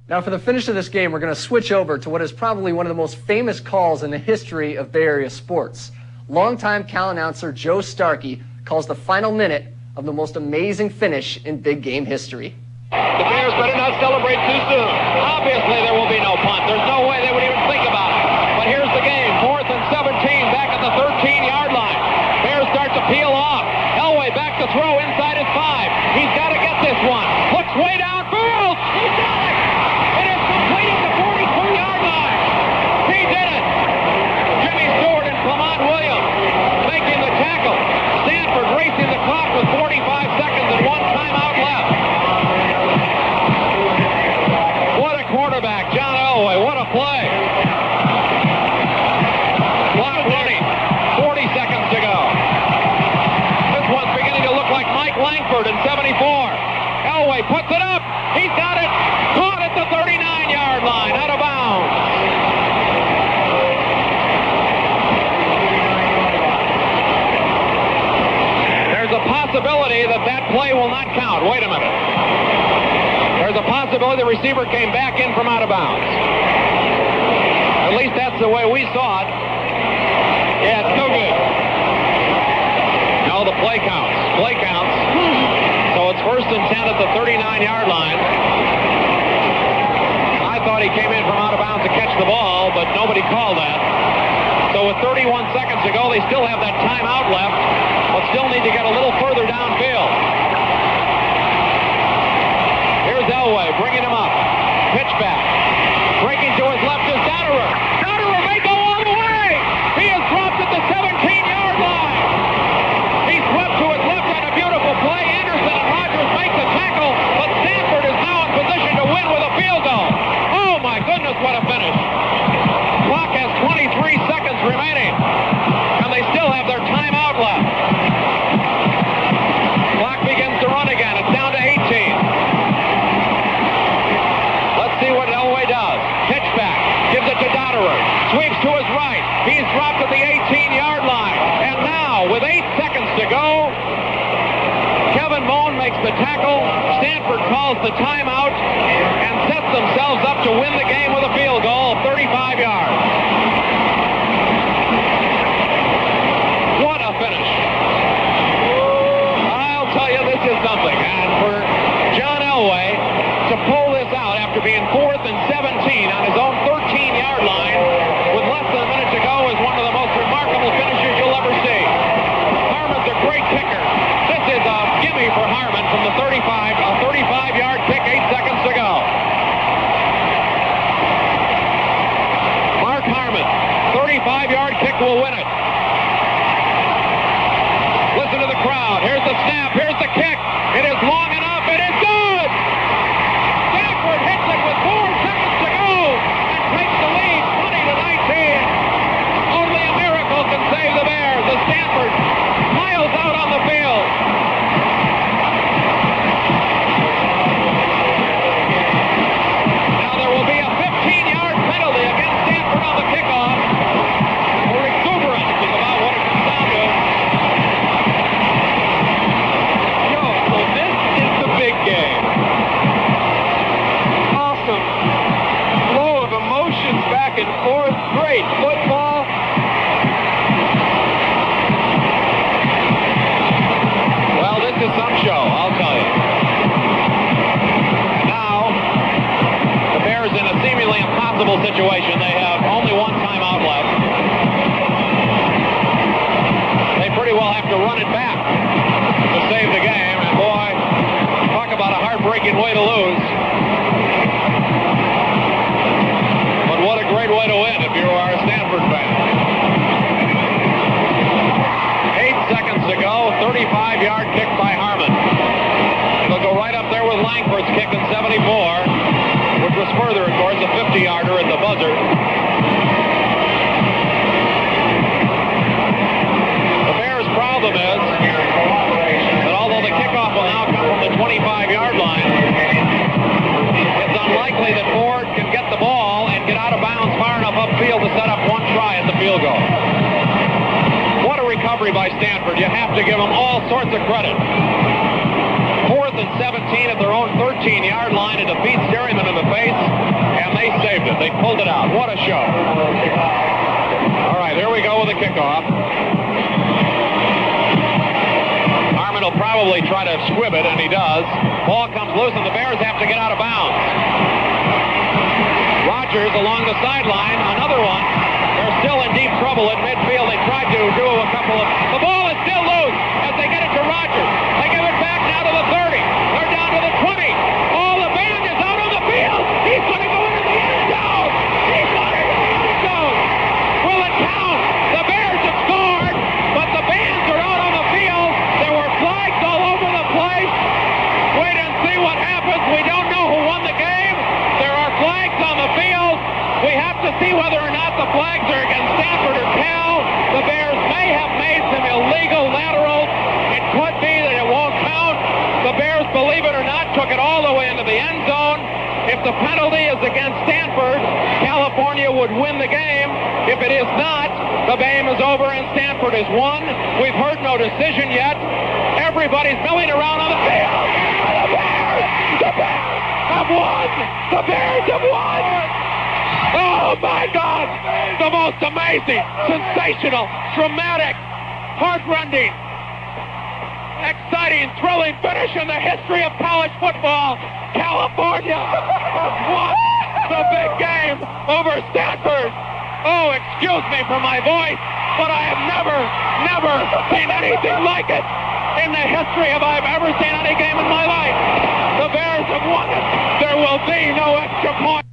Now for the finish of this game, we're going to switch over to what is probably one of the most famous calls in the history of Bay Area sports. Longtime Cal announcer Joe Starkey calls the final minute of the most amazing finish in big game history. The Bears better not celebrate too soon. Obviously there will be no punt. There's no way they would even think about it. But here's the game. 4th and 17 back at the 13-yard line. Bears start to peel off. Elway back to throw inside his 5. He's got to get this one. Looks way downfield. He's got it. It is complete at the 42-yard line. He did it. Jimmy Stewart and Clement Williams making the tackle. Stanford racing the clock with 45 seconds and one timeout left. What a quarterback, John Elway. What a play. Clock running. 40 seconds to go. This one's beginning to look like Mike Langford in 74. Elway puts it up. He's got it. Caught at the 39-yard line. Out of bounds. There's a possibility that play will not count. Wait a minute. There's a possibility the receiver came back in from out of bounds. At least that's the way we saw it. Yeah, it's no good. No, the play counts. Play counts. So it's 1st and 10 at the 39-yard line. I thought he came in from out of bounds to catch the ball, but nobody called that. So with 31 seconds to go, they still have that timeout left, but still need to get a little further downfield. Here's Elway bringing him up. Pitch back. Breaking to his left is Dotterer. Dotterer may go all the way. He is dropped at the 17-yard line. He swept to his left on a beautiful play. Anderson and Rogers make the tackle, but Stanford is now in position to win with a field goal. Oh my goodness, what a finish. Clock has 23 seconds remaining, and they still have their timeout left. Clock begins to run again. It's down to 18. Let's see what Elway does. Pitch back. Gives it to Dotterer. Sweeps to his right. He's dropped at the 18-yard line. And now, with 8 seconds to go, Kevin Moen makes the tackle. Stanford calls the timeout and sets themselves up to win the game with a field goal of 35 yards. What a finish. I'll tell you, this is something. And for John Elway to pull this out after being 4th and 17 on his own 13-yard line with less than a minute to go is one of the most remarkable finishes you'll ever see. Harmon's a great kicker. This is a gimme for Harmon from the 35, a 35-yard kick, 8 seconds to go. Mark Harmon, 35-yard kick will win it. Listen to the crowd. Here's the snap. Here's the kick. It is long enough. It is good. Stanford hits it with 4 seconds to go and takes the lead 20-19. Only a miracle can save the Bears as Stanford miles out on the field. Now there will be a 15-yard penalty against Stanford on the kickoff. Or exuberance is about what it comes down to. So this is the big game. Awesome flow of emotions back and forth. Great football. Well, this is some show, I'll tell you. Now, the Bears in a seemingly impossible situation. They have only one timeout left. They pretty well have to run it back to save the game. And boy, talk about a heartbreaking way to lose. But what a great way to win if you are a Stanford fan. 8 seconds to go, 35-yard kick by Harmon. They'll go right up there with Langford's kick in 74, which was further, of course, a 50-yarder at the buzzer. The Bears' problem is that although the kickoff will now come from the 25-yard line, it's unlikely that Ford can get the ball and get out of bounds far enough upfield to set up one try at the field goal. What a recovery by Stanford. You have to give them all sorts of credit. 4th and 17 at their own 13-yard line, and defeats Dairyman in the face. pulled it out. What a show. All right, here we go with the kickoff. Harmon will probably try to squib it, and he does. Ball comes loose, and the Bears have to get out of bounds. Rogers along the sideline, another one. They're still in deep trouble at midfield. They tried to do a couple of... The ball is still loose as they get it to Rogers. They give it back now to the 30. They're down to the 20. Oh, the band is out on the field. He's going to go into the end zone. He's going into the end zone. Will it count? The Bears have scored, but the bands are out on the field. There were flags all over the place. Wait and see what happens. We don't know who won the game. There are flags on the field. We have to see whether or not the flags are against Stanford or Cal. The Bears may have made some illegal laterals. It could be that it won't count. The Bears, believe it or not, took it all the way into the end zone. If the penalty is against Stanford, California would win the game. If it is not, the game is over and Stanford has won. We've heard no decision yet. Everybody's milling around on the field. The Bears have won. The Bears have won. Oh my God! The most amazing, sensational, dramatic, heart-rending, exciting, thrilling finish in the history of college football. California has won the big game over Stanford. Oh, excuse me for my voice, but I have never seen anything like it in the history of I've ever seen any game in my life. The Bears have won it. There will be no extra point.